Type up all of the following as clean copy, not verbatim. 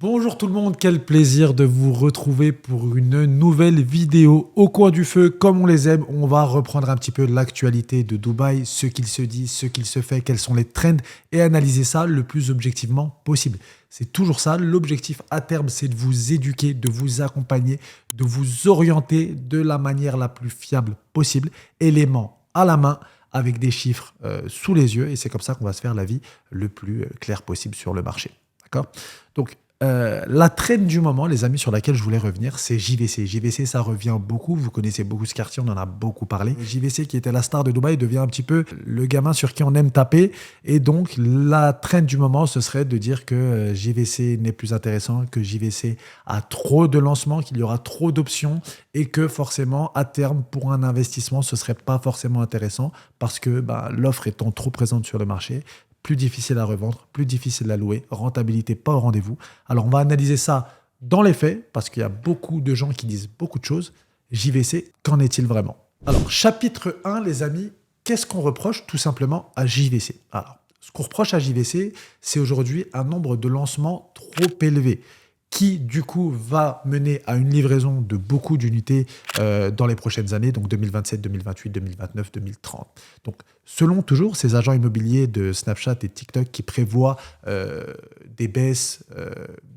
Bonjour tout le monde, quel plaisir de vous retrouver pour une nouvelle vidéo au coin du feu. Comme on les aime, on va reprendre un petit peu l'actualité de Dubaï, ce qu'il se dit, ce qu'il se fait, quels sont les trends et analyser ça le plus objectivement possible. C'est toujours ça, l'objectif à terme, c'est de vous éduquer, de vous accompagner, de vous orienter de la manière la plus fiable possible, éléments à la main, avec des chiffres sous les yeux et c'est comme ça qu'on va se faire la vie le plus claire possible sur le marché. D'accord ? Donc, la trend du moment, les amis, sur laquelle je voulais revenir, c'est JVC. JVC, ça revient beaucoup. Vous connaissez beaucoup ce quartier, on en a beaucoup parlé. JVC, qui était la star de Dubaï, devient un petit peu le gamin sur qui on aime taper. Et donc, la trend du moment, ce serait de dire que JVC n'est plus intéressant, que JVC a trop de lancements, qu'il y aura trop d'options et que forcément, à terme, pour un investissement, ce ne serait pas forcément intéressant parce que l'offre étant trop présente sur le marché, plus difficile à revendre, plus difficile à louer, rentabilité pas au rendez-vous. Alors, on va analyser ça dans les faits, parce qu'il y a beaucoup de gens qui disent beaucoup de choses. JVC, qu'en est-il vraiment? Alors, chapitre 1, les amis, qu'est-ce qu'on reproche tout simplement à JVC? Alors, ce qu'on reproche à JVC, c'est aujourd'hui un nombre de lancements trop élevé, qui du coup va mener à une livraison de beaucoup d'unités dans les prochaines années, donc 2027, 2028, 2029, 2030. Donc selon toujours ces agents immobiliers de Snapchat et TikTok qui prévoient des baisses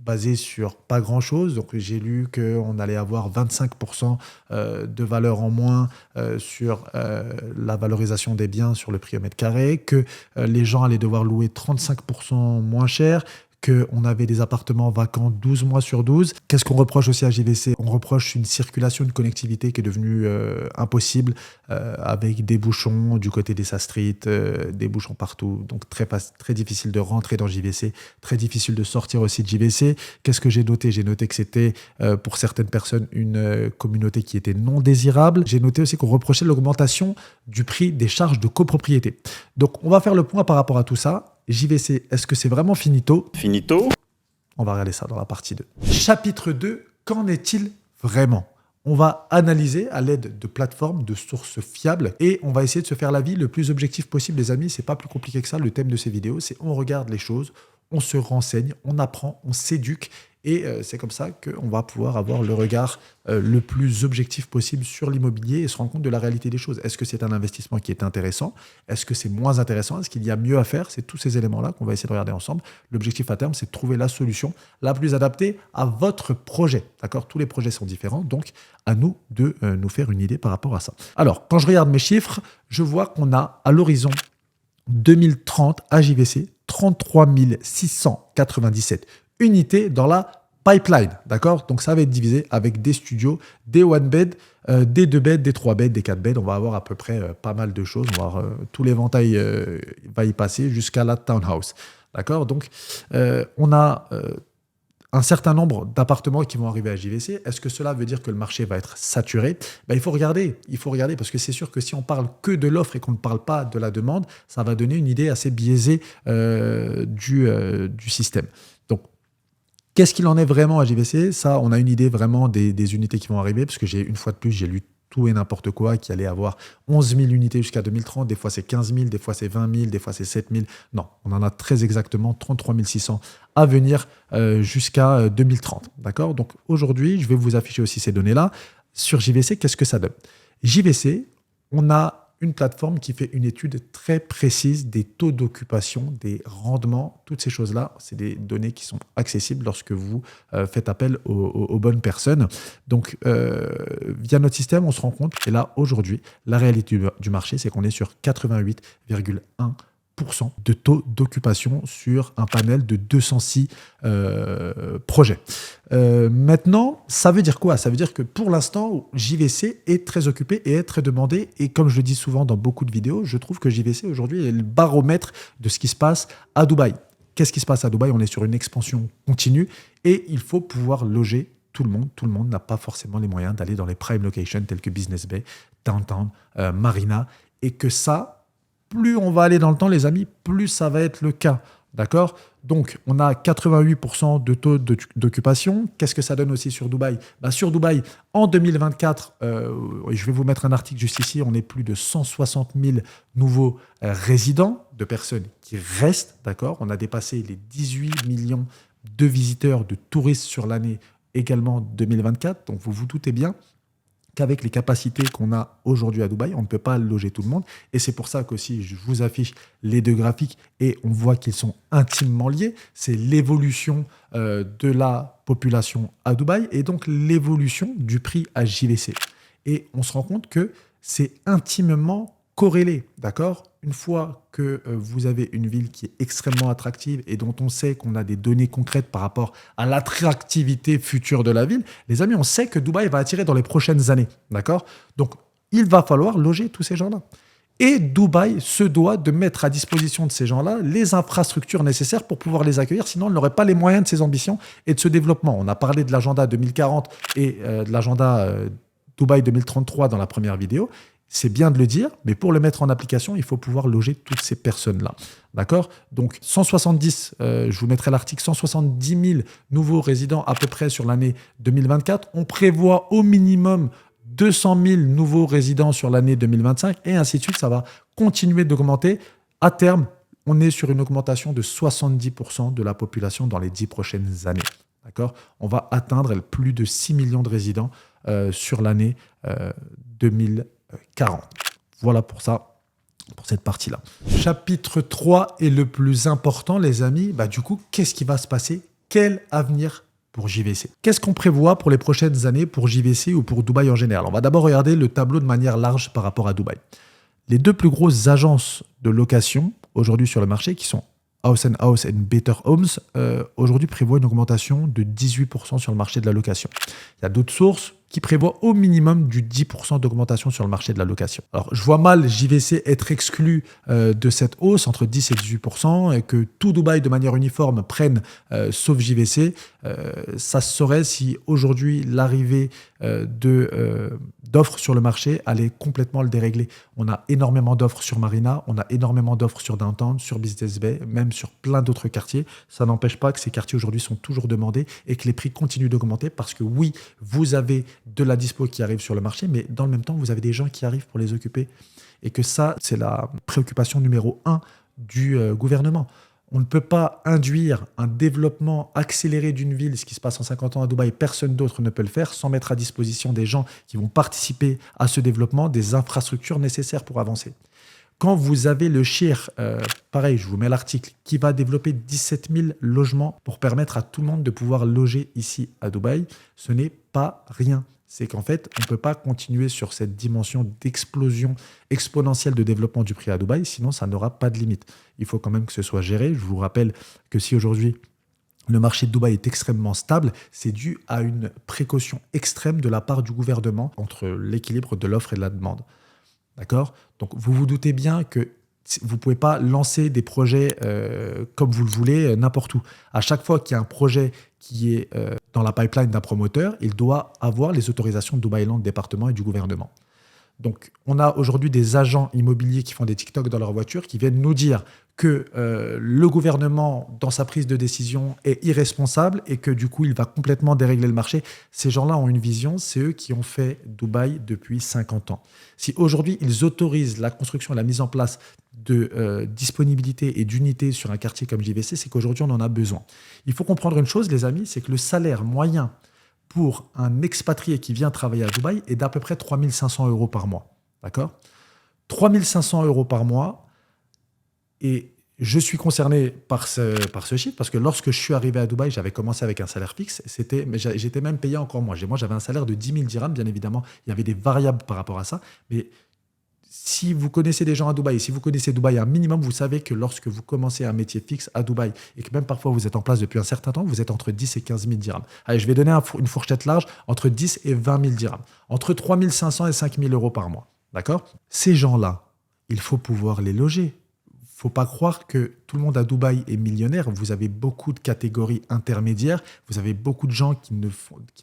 basées sur pas grand-chose, donc j'ai lu qu'on allait avoir 25% de valeur en moins sur la valorisation des biens sur le prix au mètre carré, que les gens allaient devoir louer 35% moins cher, qu'on avait des appartements vacants 12 mois sur 12. Qu'est-ce qu'on reproche aussi à JVC? On reproche une circulation, une connectivité qui est devenue impossible, avec des bouchons du côté des Street, des bouchons partout. Donc très difficile de rentrer dans JVC, très difficile de sortir aussi de JVC. Qu'est-ce que j'ai noté? J'ai noté que c'était pour certaines personnes une communauté qui était non désirable. J'ai noté aussi qu'on reprochait l'augmentation du prix des charges de copropriété. Donc on va faire le point par rapport à tout ça. JVC, est-ce que c'est vraiment finito? Finito. On va regarder ça dans la partie 2. Chapitre 2, qu'en est-il vraiment? On va analyser à l'aide de plateformes, de sources fiables et on va essayer de se faire la vie le plus objectif possible, les amis. C'est pas plus compliqué que ça. Le thème de ces vidéos, c'est on regarde les choses, on se renseigne, on apprend, on s'éduque et c'est comme ça qu'on va pouvoir avoir le regard le plus objectif possible sur l'immobilier et se rendre compte de la réalité des choses. Est-ce que c'est un investissement qui est intéressant? Est-ce que c'est moins intéressant? Est-ce qu'il y a mieux à faire? C'est tous ces éléments-là qu'on va essayer de regarder ensemble. L'objectif à terme, c'est de trouver la solution la plus adaptée à votre projet. D'accord? Tous les projets sont différents, donc à nous de nous faire une idée par rapport à ça. Alors, quand je regarde mes chiffres, je vois qu'on a à l'horizon 2030 à JVC 33 697 unités dans la pipeline, d'accord? Donc ça va être divisé avec des studios, des one bed, des 2 beds, des 3 beds, des 4 beds. On va avoir à peu près pas mal de choses. On va avoir tout l'éventail va y passer jusqu'à la townhouse, d'accord? Donc on a un certain nombre d'appartements qui vont arriver à JVC. Est-ce que cela veut dire que le marché va être saturé? Il faut regarder parce que c'est sûr que si on parle que de l'offre et qu'on ne parle pas de la demande, ça va donner une idée assez biaisée du système. Donc, qu'est-ce qu'il en est vraiment à JVC? Ça, on a une idée vraiment des unités qui vont arriver, parce que une fois de plus, j'ai lu tout et n'importe quoi, qui allait avoir 11 000 unités jusqu'à 2030, des fois c'est 15 000, des fois c'est 20 000, des fois c'est 7 000. Non, on en a très exactement 33 600 à venir jusqu'à 2030. D'accord? Donc aujourd'hui, je vais vous afficher aussi ces données-là. Sur JVC, qu'est-ce que ça donne? JVC, on a une plateforme qui fait une étude très précise des taux d'occupation, des rendements, toutes ces choses-là. C'est des données qui sont accessibles lorsque vous faites appel aux bonnes personnes. Donc, via notre système, on se rend compte, et là, aujourd'hui, la réalité du marché, c'est qu'on est sur 88,1% de taux d'occupation sur un panel de 206 projets. Maintenant, ça veut dire quoi? Ça veut dire que pour l'instant, JVC est très occupé et est très demandé. Et comme je le dis souvent dans beaucoup de vidéos, je trouve que JVC aujourd'hui est le baromètre de ce qui se passe à Dubaï. Qu'est-ce qui se passe à Dubaï? On est sur une expansion continue et il faut pouvoir loger tout le monde. Tout le monde n'a pas forcément les moyens d'aller dans les prime locations telles que Business Bay, Downtown, Marina. Et que ça, plus on va aller dans le temps, les amis, plus ça va être le cas. D'accord? Donc, on a 88% de taux d'occupation. Qu'est-ce que ça donne aussi sur Dubaï? Sur Dubaï, en 2024, je vais vous mettre un article juste ici, on est plus de 160 000 nouveaux résidents, de personnes qui restent. D'accord? On a dépassé les 18 millions de visiteurs, de touristes sur l'année également 2024. Donc vous vous doutez bien qu'avec les capacités qu'on a aujourd'hui à Dubaï, on ne peut pas loger tout le monde. Et c'est pour ça qu'aussi, je vous affiche les deux graphiques et on voit qu'ils sont intimement liés. C'est l'évolution de la population à Dubaï et donc l'évolution du prix à JVC. Et on se rend compte que c'est intimement corrélé, d'accord? Une fois que vous avez une ville qui est extrêmement attractive et dont on sait qu'on a des données concrètes par rapport à l'attractivité future de la ville, les amis, on sait que Dubaï va attirer dans les prochaines années, d'accord? Donc, il va falloir loger tous ces gens-là. Et Dubaï se doit de mettre à disposition de ces gens-là les infrastructures nécessaires pour pouvoir les accueillir, sinon elle n'aurait pas les moyens de ses ambitions et de ce développement. On a parlé de l'agenda 2040 et de l'agenda Dubaï 2033 dans la première vidéo. C'est bien de le dire, mais pour le mettre en application, il faut pouvoir loger toutes ces personnes-là. D'accord? Donc, 170, je vous mettrai l'article, 170 000 nouveaux résidents à peu près sur l'année 2024. On prévoit au minimum 200 000 nouveaux résidents sur l'année 2025 et ainsi de suite. Ça va continuer d'augmenter. À terme, on est sur une augmentation de 70% de la population dans les 10 prochaines années. D'accord? On va atteindre plus de 6 millions de résidents sur l'année 2040. Voilà pour ça, pour cette partie-là. Chapitre 3 est le plus important, les amis. Du coup, qu'est-ce qui va se passer? Quel avenir pour JVC? Qu'est-ce qu'on prévoit pour les prochaines années pour JVC ou pour Dubaï en général? On va d'abord regarder le tableau de manière large par rapport à Dubaï. Les deux plus grosses agences de location aujourd'hui sur le marché, qui sont House & House et Better Homes, aujourd'hui prévoient une augmentation de 18% sur le marché de la location. Il y a d'autres sources qui prévoient au minimum du 10% d'augmentation sur le marché de la location. Alors, je vois mal JVC être exclu de cette hausse entre 10 et 18% et que tout Dubaï de manière uniforme prenne sauf JVC. Ça se saurait si aujourd'hui l'arrivée d'offres sur le marché allait complètement le dérégler. On a énormément d'offres sur Marina, on a énormément d'offres sur Downtown, sur Business Bay, même sur plein d'autres quartiers. Ça n'empêche pas que ces quartiers aujourd'hui sont toujours demandés et que les prix continuent d'augmenter parce que oui, vous avez de la dispo qui arrive sur le marché, mais dans le même temps, vous avez des gens qui arrivent pour les occuper. Et que ça, c'est la préoccupation numéro 1 du gouvernement. On ne peut pas induire un développement accéléré d'une ville, ce qui se passe en 50 ans à Dubaï, personne d'autre ne peut le faire, sans mettre à disposition des gens qui vont participer à ce développement, des infrastructures nécessaires pour avancer. Quand vous avez le Shir, pareil, je vous mets l'article, qui va développer 17 000 logements pour permettre à tout le monde de pouvoir loger ici à Dubaï, ce n'est pas rien. C'est qu'en fait, on ne peut pas continuer sur cette dimension d'explosion exponentielle de développement du prix à Dubaï, sinon ça n'aura pas de limite. Il faut quand même que ce soit géré. Je vous rappelle que si aujourd'hui le marché de Dubaï est extrêmement stable, c'est dû à une précaution extrême de la part du gouvernement entre l'équilibre de l'offre et de la demande. D'accord? Donc vous vous doutez bien que vous ne pouvez pas lancer des projets comme vous le voulez n'importe où. À chaque fois qu'il y a un projet qui est dans la pipeline d'un promoteur, il doit avoir les autorisations de Dubaï Land, département et du gouvernement. Donc, on a aujourd'hui des agents immobiliers qui font des TikTok dans leur voiture qui viennent nous dire que le gouvernement, dans sa prise de décision, est irresponsable et que du coup, il va complètement dérégler le marché. Ces gens-là ont une vision, c'est eux qui ont fait Dubaï depuis 50 ans. Si aujourd'hui, ils autorisent la construction et la mise en place de disponibilité et d'unité sur un quartier comme JVC, c'est qu'aujourd'hui, on en a besoin. Il faut comprendre une chose, les amis, c'est que le salaire moyen pour un expatrié qui vient travailler à Dubaï est d'à peu près 3 500 € par mois. D'accord? 3 500 € par mois. Et je suis concerné par ce chiffre parce que lorsque je suis arrivé à Dubaï, j'avais commencé avec un salaire fixe. Mais j'étais même payé encore moins. Moi, j'avais un salaire de 10 000 dirhams. Bien évidemment, il y avait des variables par rapport à ça. Mais si vous connaissez des gens à Dubaï, et si vous connaissez Dubaï un minimum, vous savez que lorsque vous commencez un métier fixe à Dubaï et que même parfois vous êtes en place depuis un certain temps, vous êtes entre 10 et 15 000 dirhams. Allez, je vais donner une fourchette large, entre 10 et 20 000 dirhams. Entre 3 500 et 5 000 € par mois. D'accord? Ces gens-là, il faut pouvoir les loger. Il ne faut pas croire que tout le monde à Dubaï est millionnaire. Vous avez beaucoup de catégories intermédiaires. Vous avez beaucoup de gens qui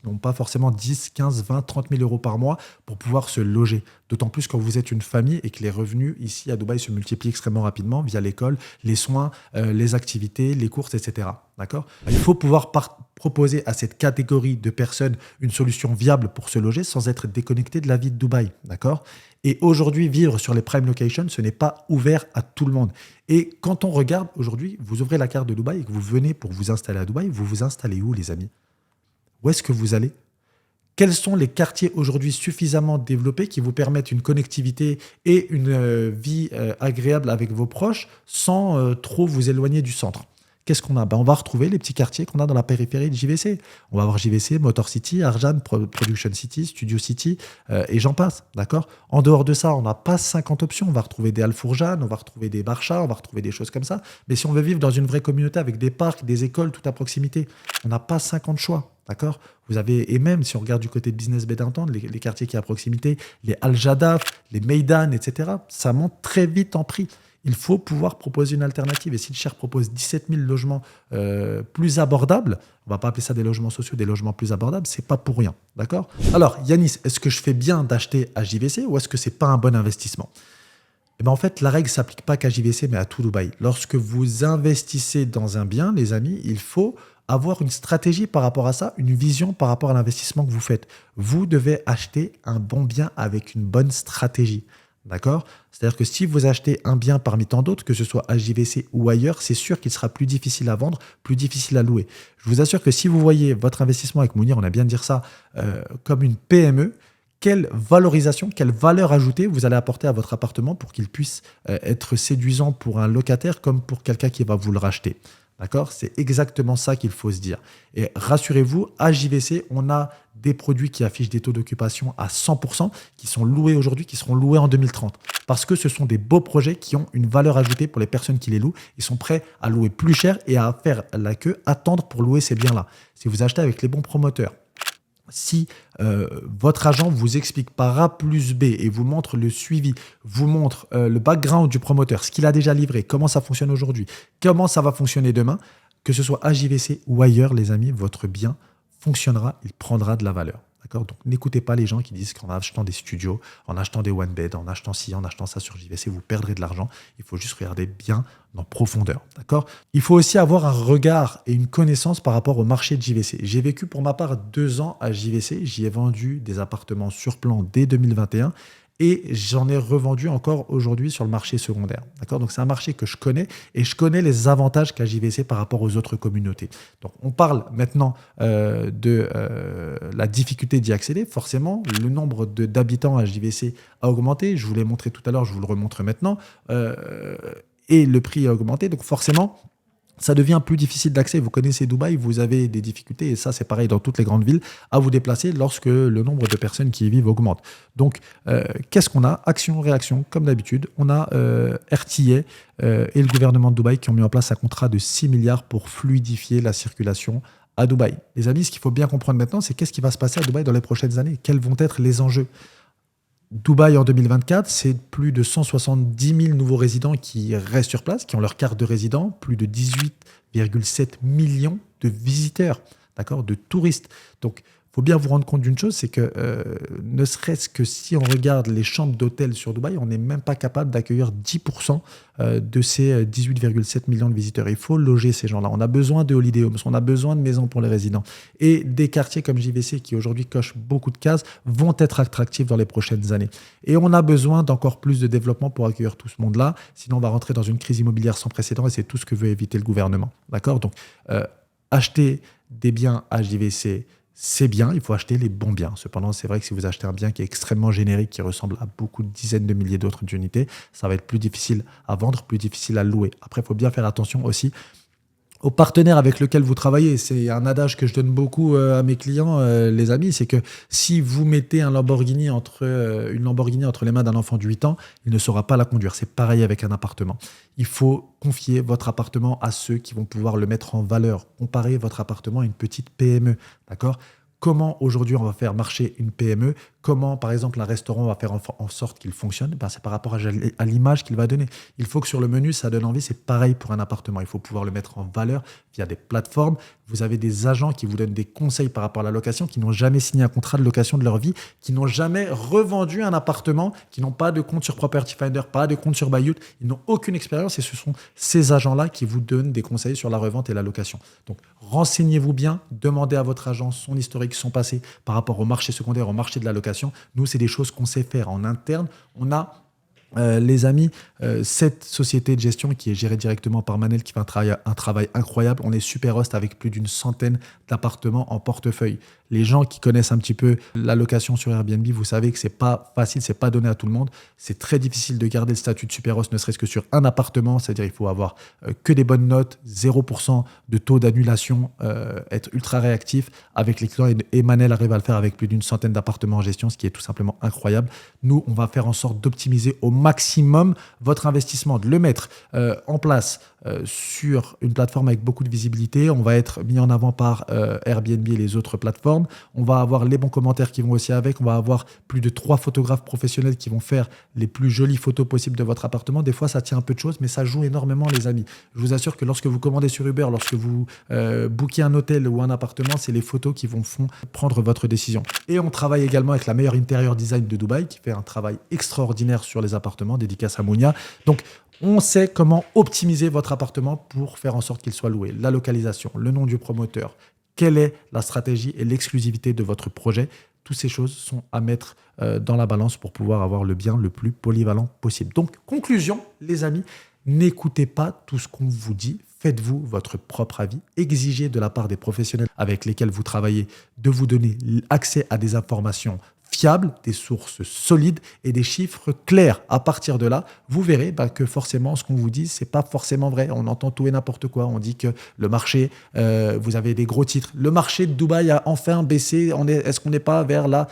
n'ont pas forcément 10, 15, 20, 30 000 € par mois pour pouvoir se loger. D'autant plus quand vous êtes une famille et que les revenus ici à Dubaï se multiplient extrêmement rapidement via l'école, les soins, les activités, les courses, etc. D'accord? Il faut pouvoir proposer à cette catégorie de personnes une solution viable pour se loger sans être déconnecté de la vie de Dubaï, d'accord? Et aujourd'hui, vivre sur les prime locations, ce n'est pas ouvert à tout le monde. Et quand on regarde aujourd'hui, vous ouvrez la carte de Dubaï et que vous venez pour vous installer à Dubaï, vous vous installez où, les amis? Où est-ce que vous allez? Quels sont les quartiers aujourd'hui suffisamment développés qui vous permettent une connectivité et une vie agréable avec vos proches sans trop vous éloigner du centre? Qu'est-ce qu'on a? On va retrouver les petits quartiers qu'on a dans la périphérie de JVC. On va avoir JVC, Motor City, Arjan, Production City, Studio City, et j'en passe. D'accord? En dehors de ça, on n'a pas 50 options. On va retrouver des Al Fourjan, on va retrouver des Barcha, on va retrouver des choses comme ça. Mais si on veut vivre dans une vraie communauté avec des parcs, des écoles, tout à proximité, on n'a pas 50 choix. D'accord? Vous avez, et même si on regarde du côté de Business Bay Downtown, les quartiers qui sont à proximité, les Al Jadaf, les Meydan, etc., ça monte très vite en prix. Il faut pouvoir proposer une alternative. Et si le Cher propose 17 000 logements plus abordables, on ne va pas appeler ça des logements sociaux, des logements plus abordables, c'est pas pour rien. D'accord? Alors, Yanis, est-ce que je fais bien d'acheter à JVC ou est-ce que c'est pas un bon investissement? Eh ben en fait, la règle ne s'applique pas qu'à JVC, mais à tout Dubaï. Lorsque vous investissez dans un bien, les amis, il faut avoir une stratégie par rapport à ça, une vision par rapport à l'investissement que vous faites. Vous devez acheter un bon bien avec une bonne stratégie. D'accord? C'est-à-dire que si vous achetez un bien parmi tant d'autres, que ce soit à JVC ou ailleurs, c'est sûr qu'il sera plus difficile à vendre, plus difficile à louer. Je vous assure que si vous voyez votre investissement avec Mounir, on a bien de dire ça, comme une PME, quelle valorisation, quelle valeur ajoutée vous allez apporter à votre appartement pour qu'il puisse être séduisant pour un locataire comme pour quelqu'un qui va vous le racheter. D'accord? C'est exactement ça qu'il faut se dire. Et rassurez-vous, à JVC, on a des produits qui affichent des taux d'occupation à 100%, qui sont loués aujourd'hui, qui seront loués en 2030. Parce que ce sont des beaux projets qui ont une valeur ajoutée pour les personnes qui les louent. Ils sont prêts à louer plus cher et à faire la queue, attendre pour louer ces biens-là. Si vous achetez avec les bons promoteurs, si votre agent vous explique par A plus B et vous montre le suivi, vous montre le background du promoteur, ce qu'il a déjà livré, comment ça fonctionne aujourd'hui, comment ça va fonctionner demain, que ce soit à JVC ou ailleurs, les amis, votre bien fonctionnera, il prendra de la valeur. D'accord? Donc n'écoutez pas les gens qui disent qu'en achetant des studios, en achetant des one bed, en achetant ci, en achetant ça sur JVC, vous perdrez de l'argent. Il faut juste regarder bien en profondeur. D'accord? Il faut aussi avoir un regard et une connaissance par rapport au marché de JVC. J'ai vécu pour ma part 2 ans à JVC. J'y ai vendu des appartements sur plan dès 2021. Et j'en ai revendu encore aujourd'hui sur le marché secondaire. D'accord? Donc, c'est un marché que je connais et je connais les avantages qu'a JVC par rapport aux autres communautés. Donc, on parle maintenant de la difficulté d'y accéder. Forcément, le nombre d'habitants à JVC a augmenté. Je vous l'ai montré tout à l'heure, je vous le remontre maintenant. Et le prix a augmenté. Donc, forcément, ça devient plus difficile d'accès. Vous connaissez Dubaï, vous avez des difficultés, et ça c'est pareil dans toutes les grandes villes, à vous déplacer lorsque le nombre de personnes qui y vivent augmente. Donc, qu'est-ce qu'on a? Action, réaction, comme d'habitude. On a RTA et le gouvernement de Dubaï qui ont mis en place un contrat de 6 milliards pour fluidifier la circulation à Dubaï. Les amis, ce qu'il faut bien comprendre maintenant, c'est qu'est-ce qui va se passer à Dubaï dans les prochaines années? Quels vont être les enjeux? Dubaï en 2024, c'est plus de 170 000 nouveaux résidents qui restent sur place, qui ont leur carte de résident, plus de 18,7 millions de visiteurs, d'accord, de touristes. Donc, il faut bien vous rendre compte d'une chose, c'est que ne serait-ce que si on regarde les chambres d'hôtel sur Dubaï, on n'est même pas capable d'accueillir 10% de ces 18,7 millions de visiteurs. Il faut loger ces gens-là. On a besoin de holiday homes, on a besoin de maisons pour les résidents. Et des quartiers comme JVC, qui aujourd'hui cochent beaucoup de cases, vont être attractifs dans les prochaines années. Et on a besoin d'encore plus de développement pour accueillir tout ce monde-là. Sinon, on va rentrer dans une crise immobilière sans précédent et c'est tout ce que veut éviter le gouvernement. D'accord? Donc, acheter des biens à JVC, c'est bien, il faut acheter les bons biens. Cependant, c'est vrai que si vous achetez un bien qui est extrêmement générique, qui ressemble à beaucoup de dizaines de milliers d'autres unités, ça va être plus difficile à vendre, plus difficile à louer. Après, il faut bien faire attention aussi aux partenaires avec lesquels vous travaillez. C'est un adage que je donne beaucoup à mes clients, les amis, c'est que si vous mettez une Lamborghini entre les mains d'un enfant de 8 ans, il ne saura pas la conduire. C'est pareil avec un appartement. Il faut confier votre appartement à ceux qui vont pouvoir le mettre en valeur. Comparez votre appartement à une petite PME, d'accord ? Comment aujourd'hui on va faire marcher une PME? Comment, par exemple, un restaurant va faire en sorte qu'il fonctionne? C'est par rapport à l'image qu'il va donner. Il faut que sur le menu, ça donne envie. C'est pareil pour un appartement. Il faut pouvoir le mettre en valeur via des plateformes. Vous avez des agents qui vous donnent des conseils par rapport à la location, qui n'ont jamais signé un contrat de location de leur vie, qui n'ont jamais revendu un appartement, qui n'ont pas de compte sur Property Finder, pas de compte sur Buyut. Ils n'ont aucune expérience et ce sont ces agents-là qui vous donnent des conseils sur la revente et la location. Donc, Renseignez-vous bien, demandez à votre agence son historique, son passé par rapport au marché secondaire, au marché de la location. Nous, c'est des choses qu'on sait faire en interne. On a les amis, cette société de gestion qui est gérée directement par Manel, qui fait un travail incroyable. On est super host avec plus d'une centaine d'appartements en portefeuille. Les gens qui connaissent un petit peu la location sur Airbnb, vous savez que c'est pas facile, c'est pas donné à tout le monde. C'est très difficile de garder le statut de super host, ne serait-ce que sur un appartement. C'est-à-dire il faut avoir que des bonnes notes, 0% de taux d'annulation, être ultra réactif avec les clients. Et Manel arrive à le faire avec plus d'une centaine d'appartements en gestion, ce qui est tout simplement incroyable. Nous, on va faire en sorte d'optimiser au maximum votre investissement, de le mettre en place sur une plateforme avec beaucoup de visibilité. On va être mis en avant par Airbnb et les autres plateformes. On va avoir les bons commentaires qui vont aussi avec. On va avoir plus de 3 photographes professionnels qui vont faire les plus jolies photos possibles de votre appartement. Des fois, ça tient un peu de choses, mais ça joue énormément, les amis. Je vous assure que lorsque vous commandez sur Uber, lorsque vous bookez un hôtel ou un appartement, c'est les photos qui vont prendre votre décision. Et on travaille également avec la meilleure interior design de Dubaï, qui fait un travail extraordinaire sur les appartements, dédicace à Mounia. Donc, on sait comment optimiser votre appartement pour faire en sorte qu'il soit loué. La localisation, le nom du promoteur, quelle est la stratégie et l'exclusivité de votre projet. Toutes ces choses sont à mettre dans la balance pour pouvoir avoir le bien le plus polyvalent possible. Donc, conclusion, les amis, n'écoutez pas tout ce qu'on vous dit. Faites-vous votre propre avis. Exigez de la part des professionnels avec lesquels vous travaillez de vous donner accès à des informations fiables, des sources solides et des chiffres clairs. À partir de là, vous verrez que forcément, ce qu'on vous dit, c'est pas forcément vrai. On entend tout et n'importe quoi. On dit que le marché, vous avez des gros titres. Le marché de Dubaï a enfin baissé. Est-ce qu'on n'est pas vers la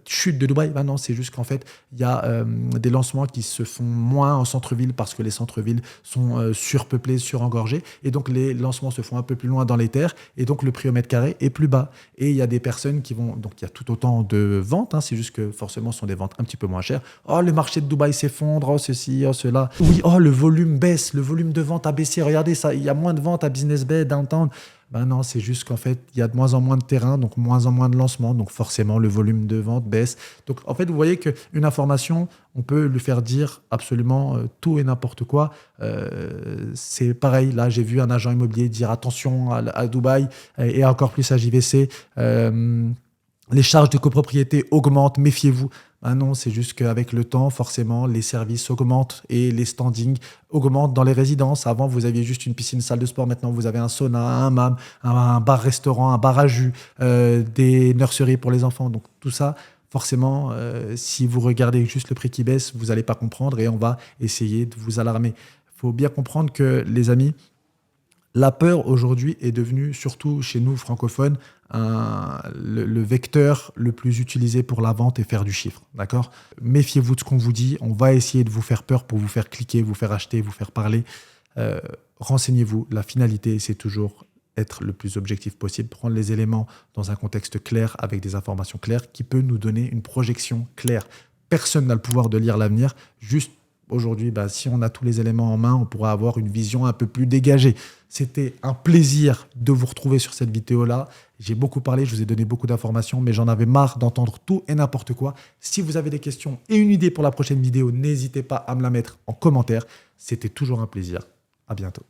chute de Dubaï? Non, c'est juste qu'en fait, il y a des lancements qui se font moins en centre-ville parce que les centres-villes sont surpeuplés, surengorgés. Et donc, les lancements se font un peu plus loin dans les terres. Et donc, le prix au mètre carré est plus bas. Et il y a des personnes qui vont... Donc, il y a tout autant de ventes, c'est juste que forcément ce sont des ventes un petit peu moins chères. Oh, le marché de Dubaï s'effondre, oh ceci, oh cela. Oui, oh, le volume baisse, le volume de vente a baissé. Regardez ça, il y a moins de ventes à Business Bay, Downtown. Non, c'est juste qu'en fait, il y a de moins en moins de terrain, donc moins en moins de lancements, donc forcément le volume de vente baisse. Donc en fait, vous voyez qu'une information, on peut lui faire dire absolument tout et n'importe quoi. C'est pareil, là j'ai vu un agent immobilier dire attention à Dubaï et encore plus à JVC. Les charges de copropriété augmentent, méfiez-vous. Non, c'est juste qu'avec le temps, forcément, les services augmentent et les standings augmentent dans les résidences. Avant, vous aviez juste une piscine, salle de sport. Maintenant, vous avez un sauna, un hammam, un bar-restaurant, un bar à jus, des nurseries pour les enfants. Donc tout ça, forcément, si vous regardez juste le prix qui baisse, vous n'allez pas comprendre et on va essayer de vous alarmer. Il faut bien comprendre que, les amis, la peur aujourd'hui est devenue, surtout chez nous francophones, le vecteur le plus utilisé pour la vente et faire du chiffre. D'accord ? Méfiez-vous de ce qu'on vous dit. On va essayer de vous faire peur pour vous faire cliquer, vous faire acheter, vous faire parler. Renseignez-vous. La finalité, c'est toujours être le plus objectif possible, prendre les éléments dans un contexte clair, avec des informations claires, qui peut nous donner une projection claire. Personne n'a le pouvoir de lire l'avenir. Juste aujourd'hui, si on a tous les éléments en main, on pourra avoir une vision un peu plus dégagée. C'était un plaisir de vous retrouver sur cette vidéo-là. J'ai beaucoup parlé, je vous ai donné beaucoup d'informations, mais j'en avais marre d'entendre tout et n'importe quoi. Si vous avez des questions et une idée pour la prochaine vidéo, n'hésitez pas à me la mettre en commentaire. C'était toujours un plaisir. À bientôt.